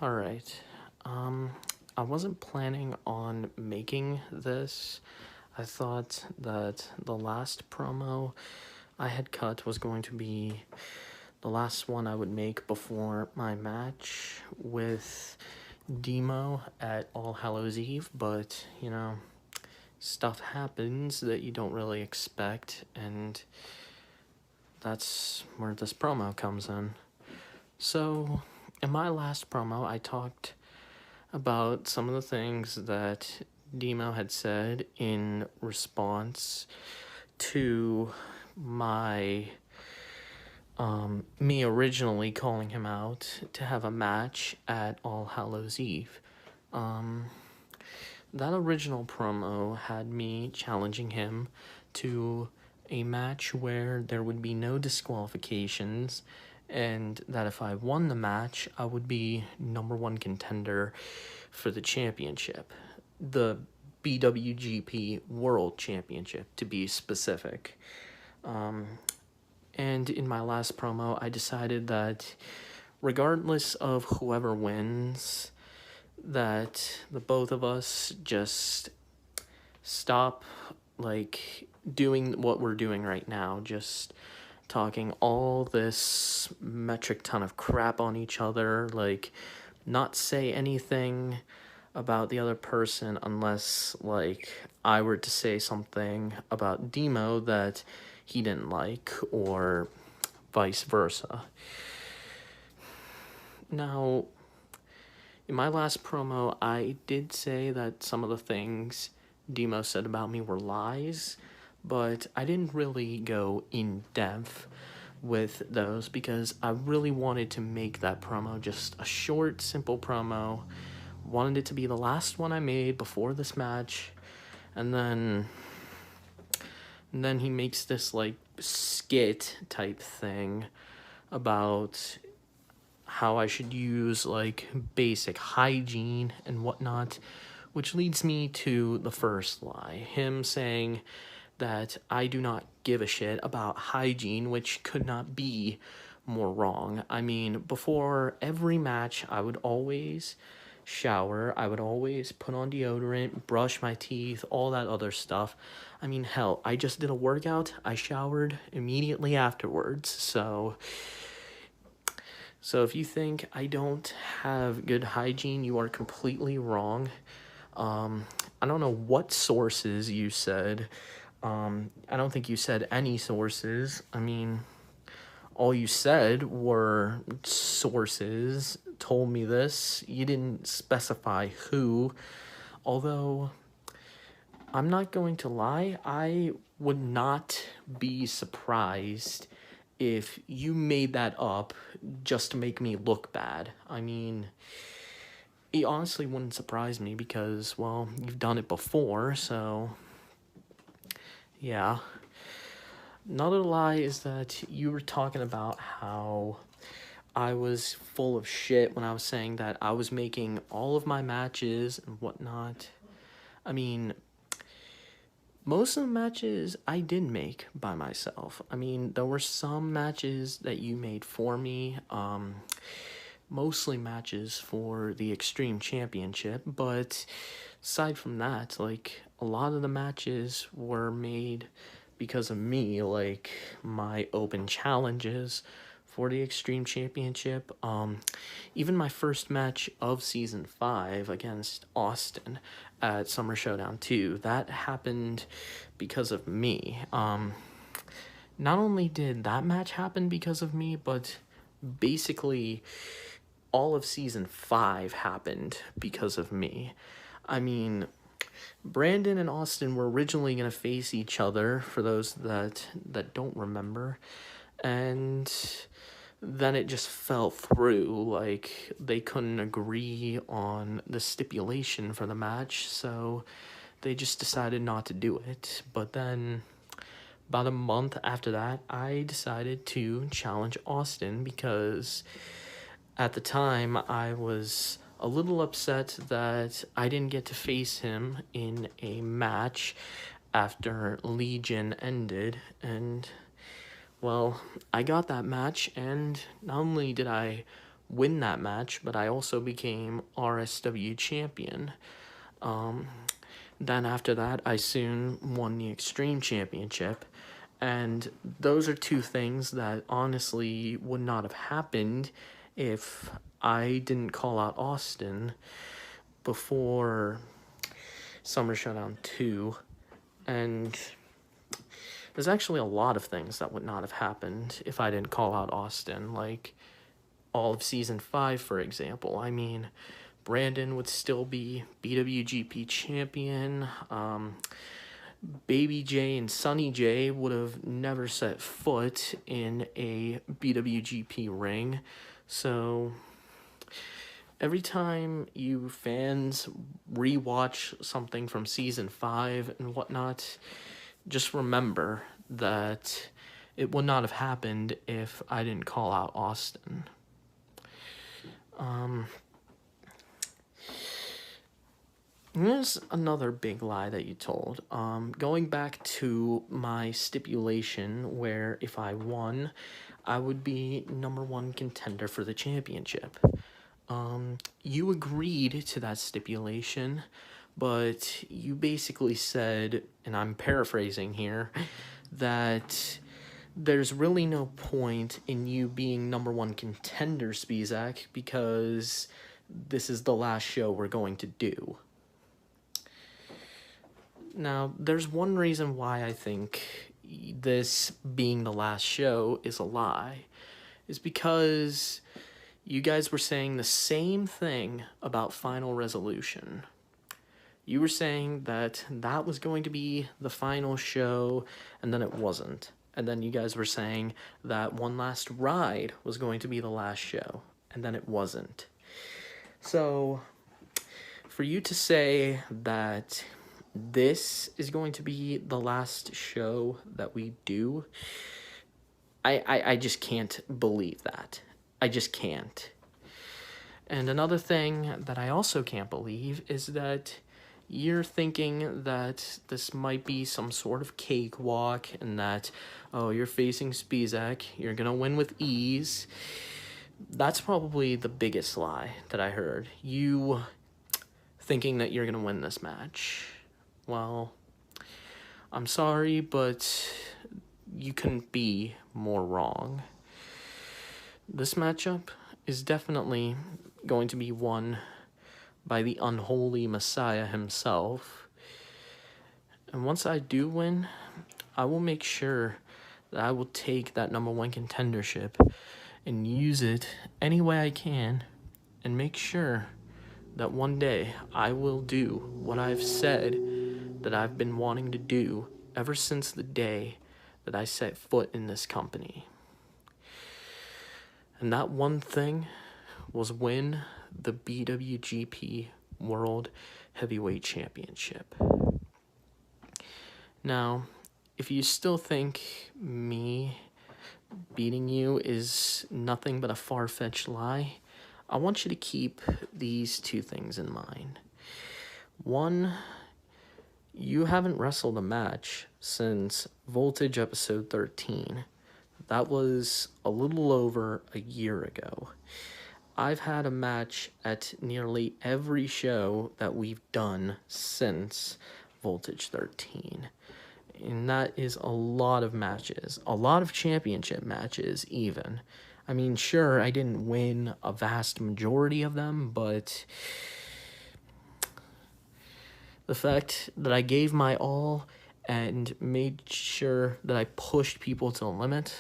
Alright. I wasn't planning on making this. I thought that the last promo I had cut was going to be the last one I would make before my match with Demo at All Hallows Eve, but, stuff happens that you don't really expect, and that's where this promo comes in. So, in my last promo, I talked about some of the things that Demo had said in response to my me originally calling him out to have a match at All Hallows Eve. That original promo had me challenging him to a match where there would be no disqualifications, and that if I won the match, I would be number one contender for the championship. The BWGP World Championship, to be specific. And in my last promo, I decided that regardless of whoever wins, that the both of us just stop, doing what we're doing right now, just talking all this metric ton of crap on each other, not say anything about the other person unless, I were to say something about Demo that he didn't like, or vice versa. Now, in my last promo, I did say that some of the things Demo said about me were lies, but I didn't really go in depth with those because I really wanted to make that promo just a short, simple promo. Wanted it to be the last one I made before this match, and then he makes this skit type thing about how I should use basic hygiene and whatnot, which leads me to the first lie, him saying that I do not give a shit about hygiene, which could not be more wrong. I mean, before every match, I would always shower, I would always put on deodorant, brush my teeth, all that other stuff. I mean, hell, I just did a workout, I showered immediately afterwards, so if you think I don't have good hygiene, you are completely wrong. I don't know what sources you said. I don't think you said any sources. I mean, all you said were sources told me this. You didn't specify who. Although, I'm not going to lie, I would not be surprised if you made that up just to make me look bad. I mean, it honestly wouldn't surprise me because, well, you've done it before, so yeah. Another lie is that you were talking about how I was full of shit when I was saying that I was making all of my matches and whatnot. I mean, most of the matches I did make by myself. I mean, there were some matches that you made for me, mostly matches for the Extreme Championship, but aside from that, a lot of the matches were made because of me, my open challenges for the Extreme Championship. Even my first match of Season 5 against Austin at Summer Showdown 2, that happened because of me. Not only did that match happen because of me, but basically all of Season 5 happened because of me. I mean, Brandon and Austin were originally going to face each other, for those that don't remember, and then it just fell through. They couldn't agree on the stipulation for the match, so they just decided not to do it. But then, about a month after that, I decided to challenge Austin because at the time I was a little upset that I didn't get to face him in a match after Legion ended, and well, I got that match, and not only did I win that match, but I also became RSW champion. Then after that, I soon won the Extreme Championship. And those are two things that honestly would not have happened if I didn't call out Austin before Summer Showdown 2. And there's actually a lot of things that would not have happened if I didn't call out Austin, like all of Season 5, for example. I mean, Brandon would still be BWGP champion. Baby J and Sunny J would have never set foot in a BWGP ring. So every time you fans rewatch something from Season 5 and whatnot, just remember that it would not have happened if I didn't call out Austin. There's another big lie that you told. Going back to my stipulation where if I won, I would be #1 contender for the championship. You agreed to that stipulation, but you basically said, and I'm paraphrasing here, that there's really no point in you being #1 contender, Spisak, because this is the last show we're going to do. Now, there's one reason why I think this being the last show is a lie. Is because you guys were saying the same thing about Final Resolution. You were saying that that was going to be the final show, and then it wasn't. And then you guys were saying that One Last Ride was going to be the last show, and then it wasn't. So, for you to say that this is going to be the last show that we do, I just can't believe that. I just can't. And another thing that I also can't believe is that you're thinking that this might be some sort of cakewalk and that, oh, you're facing Spisak, you're gonna win with ease. That's probably the biggest lie that I heard. You thinking that you're gonna win this match. Well, I'm sorry, but you couldn't be more wrong. This matchup is definitely going to be won by the unholy Messiah himself. And once I do win, I will make sure that I will take that #1 contendership and use it any way I can and make sure that one day I will do what I've said that I've been wanting to do ever since the day that I set foot in this company. And that one thing was win the BWGP World Heavyweight Championship. Now, if you still think me beating you is nothing but a far-fetched lie, I want you to keep these two things in mind. One, you haven't wrestled a match since Voltage episode 13. That was a little over a year ago. I've had a match at nearly every show that we've done since Voltage 13. And that is a lot of matches. A lot of championship matches, even. I mean, sure, I didn't win a vast majority of them, but the fact that I gave my all and made sure that I pushed people to the limit,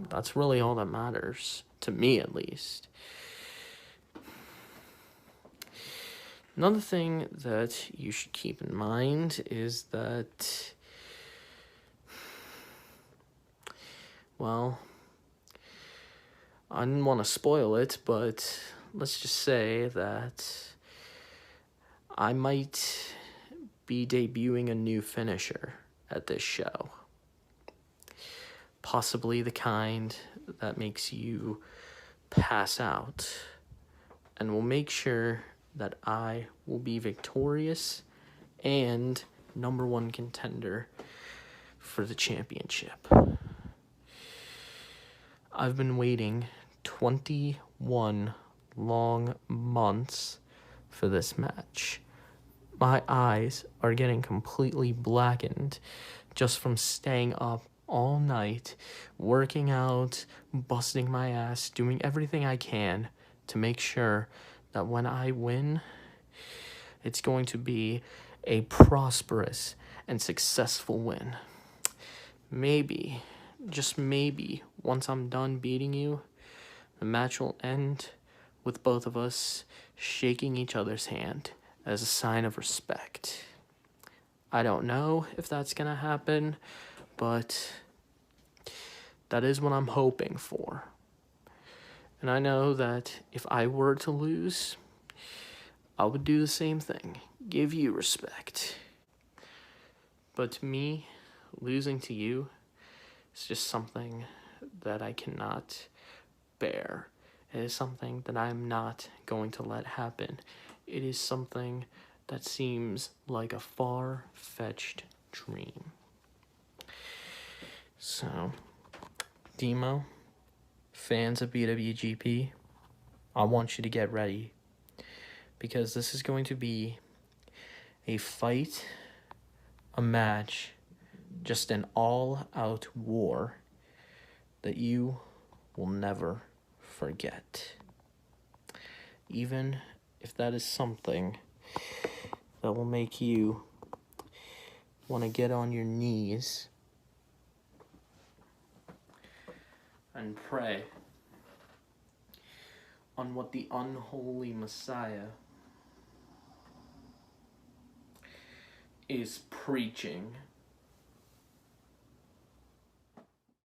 that's really all that matters, to me at least. Another thing that you should keep in mind is that, well, I didn't want to spoil it, but let's just say that I might be debuting a new finisher at this show. Possibly the kind that makes you pass out, and will make sure that I will be victorious and #1 contender for the championship. I've been waiting 21 long months for this match. My eyes are getting completely blackened just from staying up all night, working out, busting my ass, doing everything I can to make sure that when I win, it's going to be a prosperous and successful win. Maybe, just maybe, once I'm done beating you, the match will end with both of us shaking each other's hand as a sign of respect. I don't know if that's gonna happen, but that is what I'm hoping for. And I know that if I were to lose, I would do the same thing, give you respect. But to me, losing to you is just something that I cannot bear. It is something that I'm not going to let happen. It is something that seems like a far-fetched dream. So, Demo, fans of BWGP, I want you to get ready, because this is going to be a fight, a match, just an all-out war that you will never forget. Even if that is something that will make you want to get on your knees and pray on what the unholy Messiah is preaching.